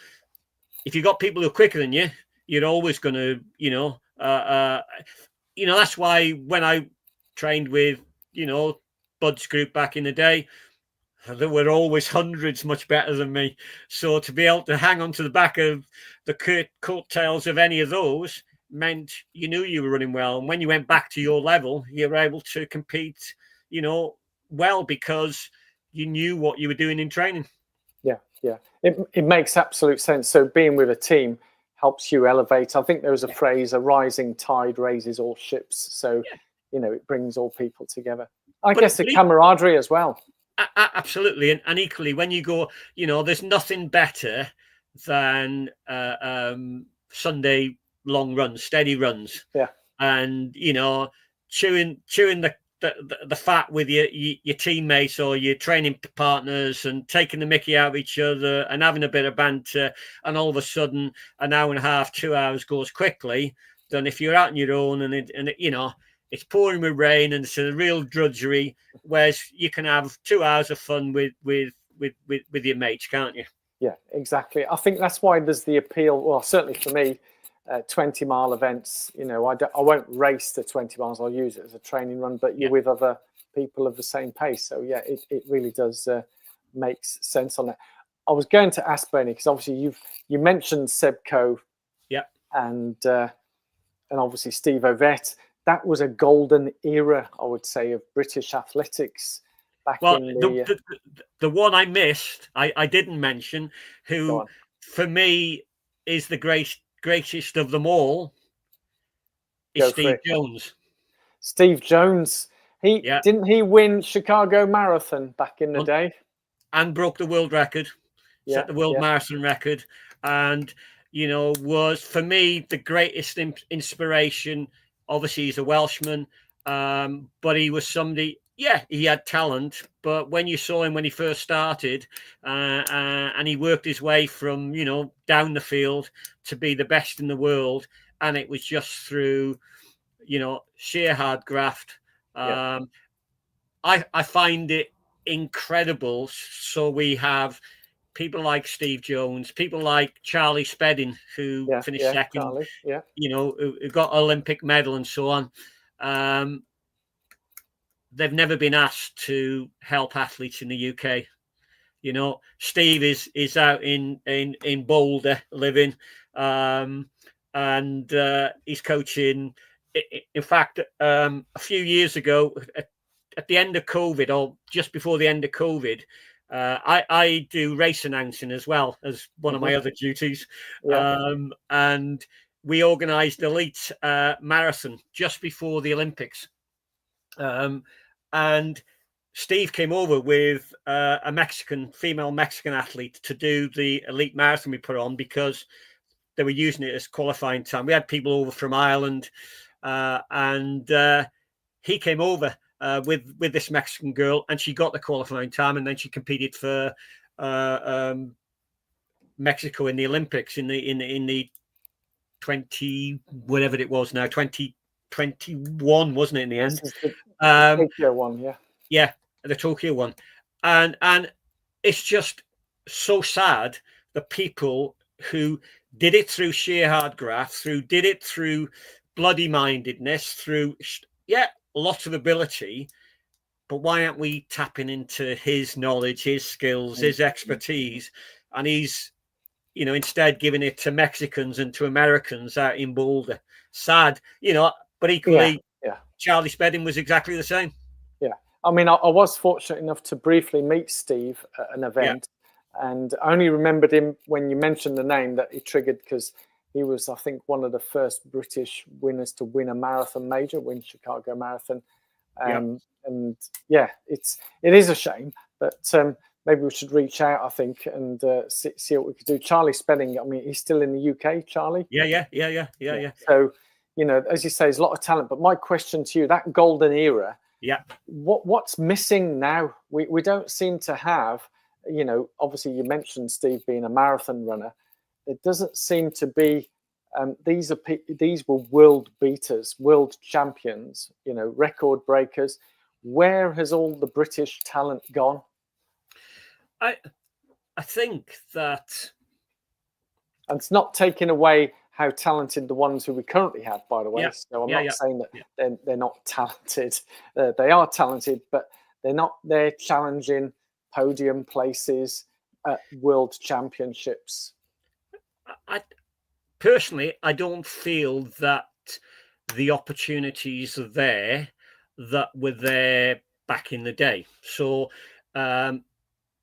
if you've got people who are quicker than you, you're always going to, that's why when I trained with, Bud's group back in the day, there were always hundreds much better than me. So to be able to hang on to the back of the coattails of any of those meant you knew you were running well. And when you went back to your level, you were able to compete, well, because you knew what you were doing in training. Yeah. It makes absolute sense. So being with a team helps you elevate. I think there was a phrase, "a rising tide raises all ships." So, it brings all people together. I guess the camaraderie as well. Absolutely. And equally, when you go, there's nothing better than Sunday long runs, steady runs. Yeah. And, chewing the fat with your teammates or your training partners, and taking the mickey out of each other and having a bit of banter, and all of a sudden an hour and a half, 2 hours goes quickly than if you're out on your own and it's pouring with rain and it's a real drudgery. Whereas you can have 2 hours of fun with your mates, can't you? Yeah, exactly. I think that's why there's the appeal. Well, certainly for me, 20-mile events. I won't race the 20 miles. I'll use it as a training run. But you're with other people of the same pace. So yeah, it really does makes sense on that. I was going to ask Bernie, because obviously you mentioned Seb Coe, and obviously Steve Ovett. That was a golden era, I would say, of British athletics. back Well, in the. the one I missed, I didn't mention, Go who on. for me is the greatest of them all, is Go for Steve it. Jones. Steve Jones. Yeah. Didn't he win Chicago Marathon back in the Well, day? and broke the world record, set the world marathon record, and was for me the greatest inspiration. Obviously, he's a Welshman, but he was somebody. Yeah, he had talent, but when you saw him when he first started, and he worked his way from down the field to be the best in the world, and it was just through sheer hard graft. I find it incredible. So we have people like Steve Jones, people like Charlie Spedding, who finished second, Charlie, who got Olympic medal and so on. They've never been asked to help athletes in the UK. Steve is out in Boulder living, and he's coaching. In fact, a few years ago, at the end of COVID, or just before the end of COVID, I do race announcing as well as one of my other duties. And we organised the Elite marathon just before the Olympics. And Steve came over with a female Mexican athlete to do the Elite marathon we put on, because they were using it as qualifying time. We had people over from Ireland, and he came over with this Mexican girl, and she got the qualifying time, and then she competed for Mexico in the Olympics in the 20 whatever it was now, 2021, wasn't it, in the end? The Tokyo one, yeah, the Tokyo one, and it's just so sad, the people who did it through sheer hard graft, did it through bloody mindedness, through lots of ability, but why aren't we tapping into his knowledge, his skills, his expertise, and he's instead giving it to Mexicans and to Americans out in Boulder? Sad, but equally, Charlie Spedding was exactly the same. I mean, I was fortunate enough to briefly meet Steve at an event, and I only remembered him when you mentioned the name that he triggered, because he was, I think, one of the first British winners to win a marathon major, win Chicago Marathon. And it is a shame, but maybe we should reach out, I think, and see what we could do. Charlie Spedding, I mean, he's still in the UK, Charlie? Yeah. So, as you say, there's a lot of talent, but my question to you, that golden era, what's missing now? We don't seem to have, obviously you mentioned Steve being a marathon runner. It doesn't seem to be. These were world beaters, world champions, record breakers. Where has all the British talent gone? I think that, and it's not taking away how talented the ones who we currently have, by the way. So I'm not saying that they're not talented. They are talented, but they're not there challenging podium places at world championships. Personally, I don't feel that the opportunities are there that were there back in the day. So a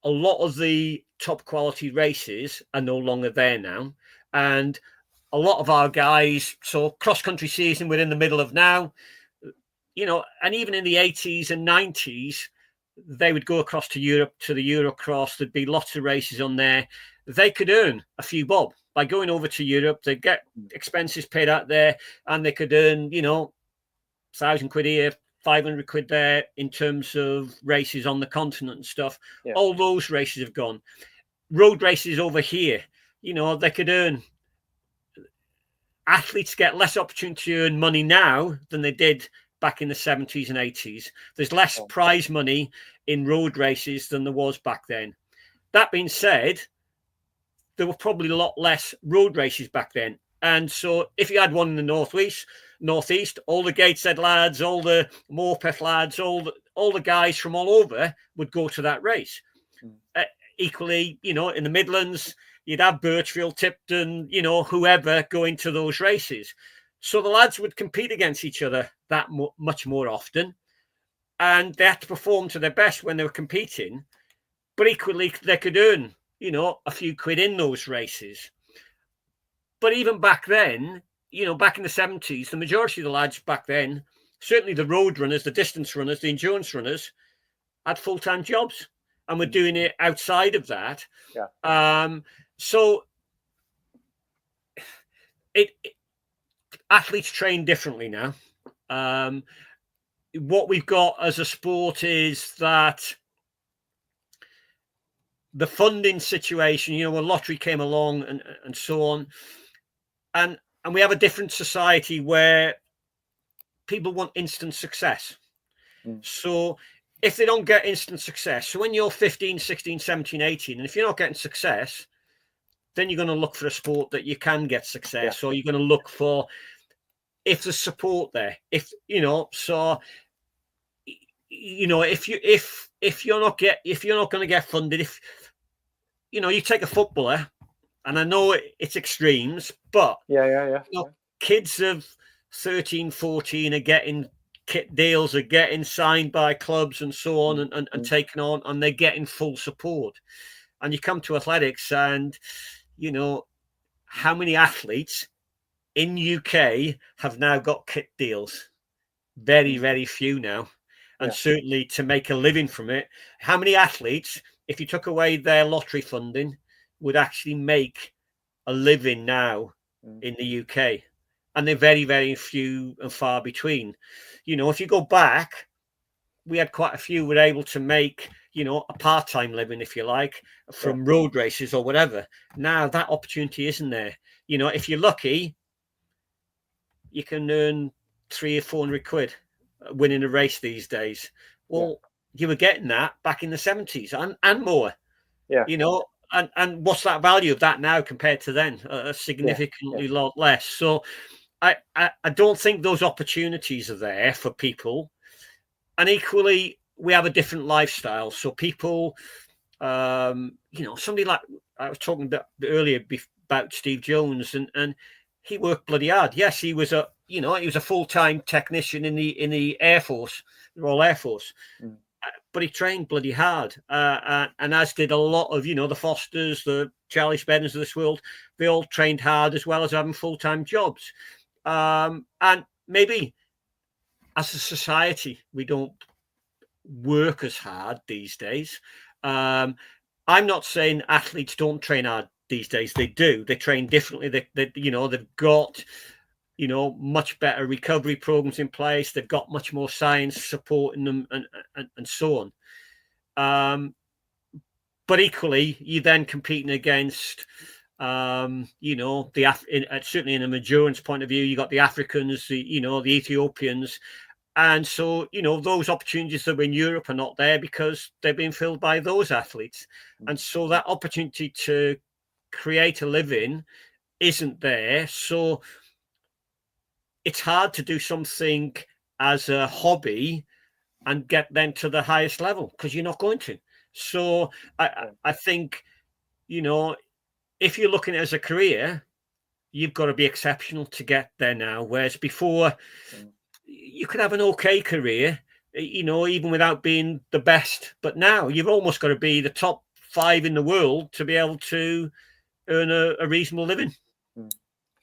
lot of the top quality races are no longer there now. And a lot of our guys, so cross-country season we're in the middle of now, and even in the 80s and 90s, they would go across to Europe, to the Eurocross. There'd be lots of races on there. They could earn a few bob by going over to Europe. They'd get expenses paid out there, and they could earn, £1,000 here, 500 quid there in terms of races on the continent and stuff. All those races have gone. Road races over here, they could earn. Athletes get less opportunity to earn money now than they did back in the 70s and 80s. There's less prize money in road races than there was back then. That being said, there were probably a lot less road races back then. And so if you had one in the northeast, all the Gateshead lads, all the Morpeth lads, all the guys from all over would go to that race. Equally, in the Midlands, you'd have Birchfield, Tipton, whoever going to those races. So the lads would compete against each other that much more often. and they had to perform to their best when they were competing, but equally they could earn, a few quid in those races. But even back then, back in the 70s, the majority of the lads back then, certainly the road runners, the distance runners, the endurance runners, had full-time jobs and were doing it outside of that. Yeah. So athletes train differently now. What we've got as a sport is that the funding situation, when lottery came along and so on, and we have a different society where people want instant success. So if they don't get instant success, so when you're 15, 16, 17, 18, and if you're not getting success, then you're going to look for a sport that you can get success, or you're going to look for if there's support there. If so, if you're not going to get funded, if you take a footballer, and I know it's extremes, but kids of 13, 14 are getting kit deals, are getting signed by clubs and so on, and taken on, and they're getting full support. And you come to athletics, and how many athletes in UK have now got kit deals? Very, very few now. And certainly to make a living from it, how many athletes, if you took away their lottery funding, would actually make a living now in the UK? And they're very, very few and far between. If you go back, we had quite a few were able to make, a part-time living, if you like, from road races or whatever. Now that opportunity isn't there. If you're lucky, you can earn 300 or 400 quid winning a race these days. Well, you were getting that back in the 70s and more. And what's that value of that now compared to then? A significantly lot less. So I don't think those opportunities are there for people. And equally, we have a different lifestyle. So people, somebody like I was talking about earlier about Steve Jones, and he worked bloody hard. Yes, he was a full-time technician in the Air Force, the Royal Air Force, but he trained bloody hard. And as did a lot of the Fosters, the Charlie Speddens of this world. They all trained hard as well as having full-time jobs. And maybe as a society, we don't work as hard these days. I'm not saying athletes don't train hard these days. They do. They train differently. They've got much better recovery programs in place. They've got much more science supporting them, and so on. But equally, you're then competing against certainly in an endurance point of view, you got the Africans, the Ethiopians. And so, those opportunities that were in Europe are not there because they're being filled by those athletes. And so that opportunity to create a living isn't there. So it's hard to do something as a hobby and get then to the highest level because you're not going to. So I think, if you're looking at it as a career, you've got to be exceptional to get there now. Whereas before, you could have an okay career, even without being the best. But now you've almost got to be the top 5 in the world to be able to earn a reasonable living.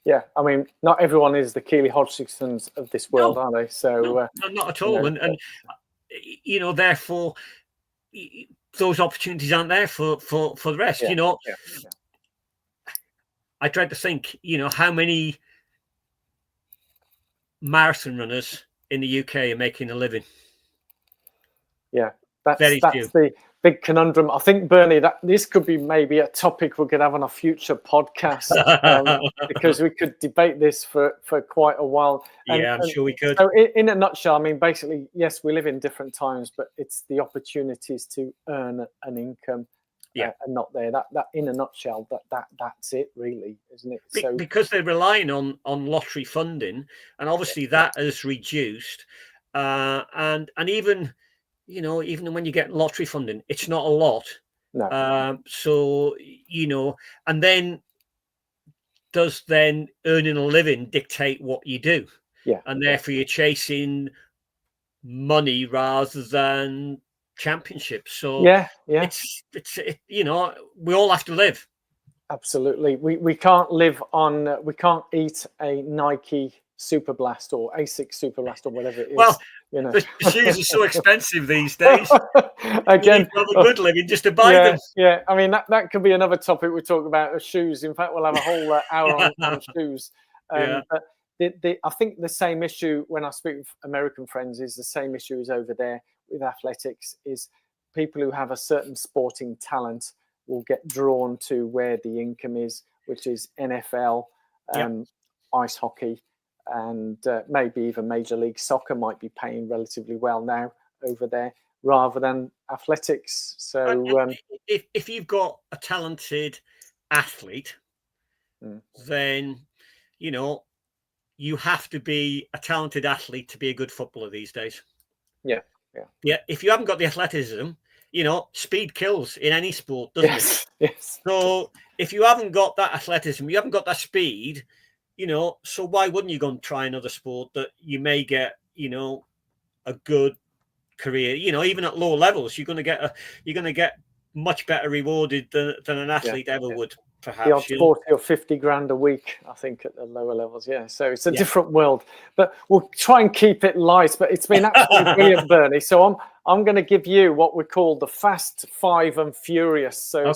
Yeah, I mean, not everyone is the Keely Hodgsons of this world, are they? So not at all. And therefore, those opportunities aren't there for the rest. I dread to think, how many marathon runners in the UK are making a living. Yeah, that's the big conundrum. I think, Bernie, that this could be maybe a topic we could have on a future podcast because we could debate this for quite a while. I'm sure we could. So in a nutshell, I mean, basically, yes, we live in different times, but it's the opportunities to earn an income are not there. That in a nutshell, that's it really, isn't it? So because they're relying on lottery funding, and obviously that has reduced, and even even when you get lottery funding, it's not a lot. No. So and then does earning a living dictate what you do? Yeah. And therefore you're chasing money rather than championships. So yeah, you know, we all have to live. Absolutely. We can't live on, we can't eat a Nike Super Blast or Asics Super Blast or whatever it is. Well, you know, the shoes are so expensive these days. Again, you need to have a good living just to buy them. Yeah. I mean, that could be another topic we talk about, shoes. In fact, we'll have a whole hour on shoes. Yeah. But I think the same issue when I speak with American friends is the same issue as over there with athletics, is people who have a certain sporting talent will get drawn to where the income is, which is NFL, ice hockey, and maybe even Major League Soccer might be paying relatively well now over there, rather than athletics. So if you've got a talented athlete, then, you know, you have to be a talented athlete to be a good footballer these days. Yeah. If you haven't got the athleticism, you know, speed kills in any sport, doesn't it? Yes. So if you haven't got that athleticism, you haven't got that speed, you know, so why wouldn't you go and try another sport that you may get, you know, a good career? You know, even at low levels, you're going to get much better rewarded than an athlete ever would. Perhaps the odds 40 or 50 grand a week, I think, at the lower levels. Yeah, so it's a different world. But we'll try and keep it light. But it's been absolutely brilliant, Bernie. So I'm going to give you what we call the Fast, Five and Furious. So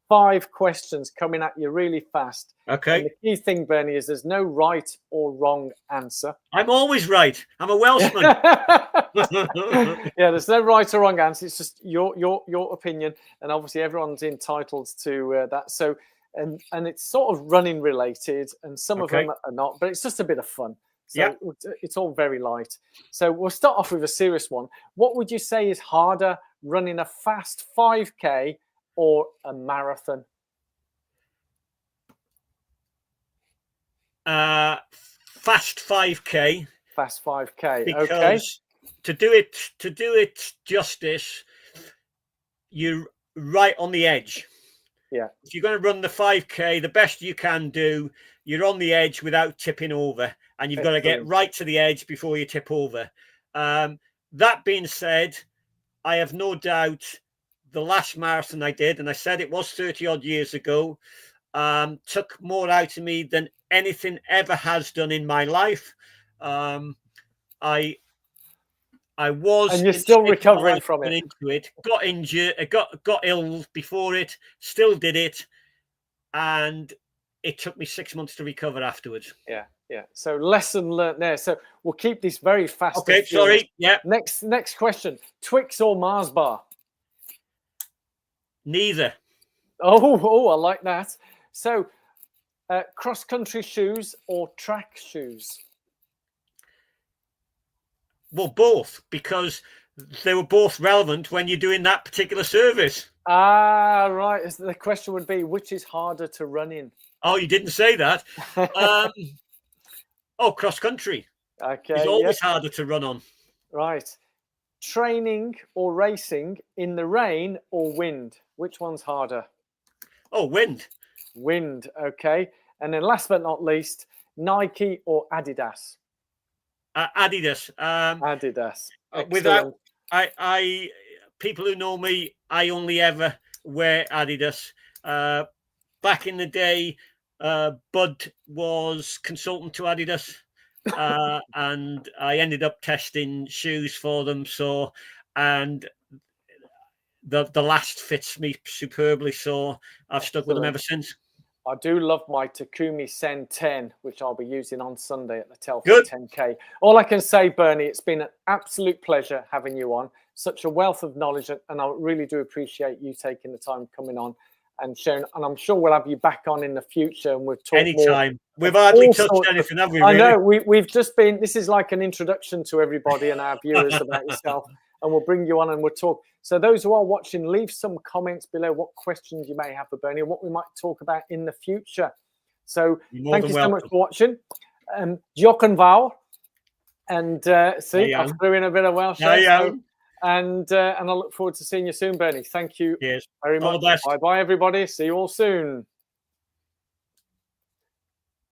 5 questions coming at you really fast. Okay. And the key thing, Bernie, is there's no right or wrong answer. I'm always right. I'm a Welshman. Yeah, there's no right or wrong answer. It's just your opinion, and obviously everyone's entitled to that. So. And it's sort of running related, and some of them are not, but it's just a bit of fun. So it's all very light. So we'll start off with a serious one. What would you say is harder, running a fast 5K or a marathon? Fast 5K. Fast 5K. Because to do it justice, you're right on the edge. Yeah. If you're going to run the 5K, the best you can do, you're on the edge without tipping over, and you've got to get right to the edge before you tip over. That being said, I have no doubt the last marathon I did, and I said it was 30 odd years ago, took more out of me than anything ever has done in my life. I was, and you're still recovering from it. Into it, got injured, got ill before it, still did it, and it took me 6 months to recover afterwards. Yeah. So lesson learned there. So we'll keep this very fast. Okay, sorry. Yeah. Next question: Twix or Mars bar? Neither. Oh, I like that. So, cross-country shoes or track shoes? Well, both, because they were both relevant when you're doing that particular service. Ah, right. The question would be, which is harder to run in? Oh, you didn't say that. Cross-country. Okay. It's always harder to run on. Right. Training or racing in the rain or wind? Which one's harder? Oh, wind. Wind, okay. And then last but not least, Nike or Adidas? Adidas. Adidas. Without I people who know me, I only ever wear Adidas. Back in the day, Bud was consultant to Adidas, and I ended up testing shoes for them. So, and the last fits me superbly. So I've stuck with them ever since. I do love my Takumi Sen 10, which I'll be using on Sunday at the Telford 10K. All I can say, Bernie, it's been an absolute pleasure having you on. Such a wealth of knowledge, and I really do appreciate you taking the time coming on and sharing. And I'm sure we'll have you back on in the future, and we've talked anytime. We've hardly touched anything, have we? Really? I know we've just been. This is like an introduction to everybody and our viewers about yourself, and we'll bring you on and we'll talk. So those who are watching, leave some comments below what questions you may have for Bernie, what we might talk about in the future. So thank you so much for watching. Diolch yn fawr. And see, I threw in a bit of Welsh. And I look forward to seeing you soon, Bernie. Thank you very much. Bye-bye, everybody. See you all soon.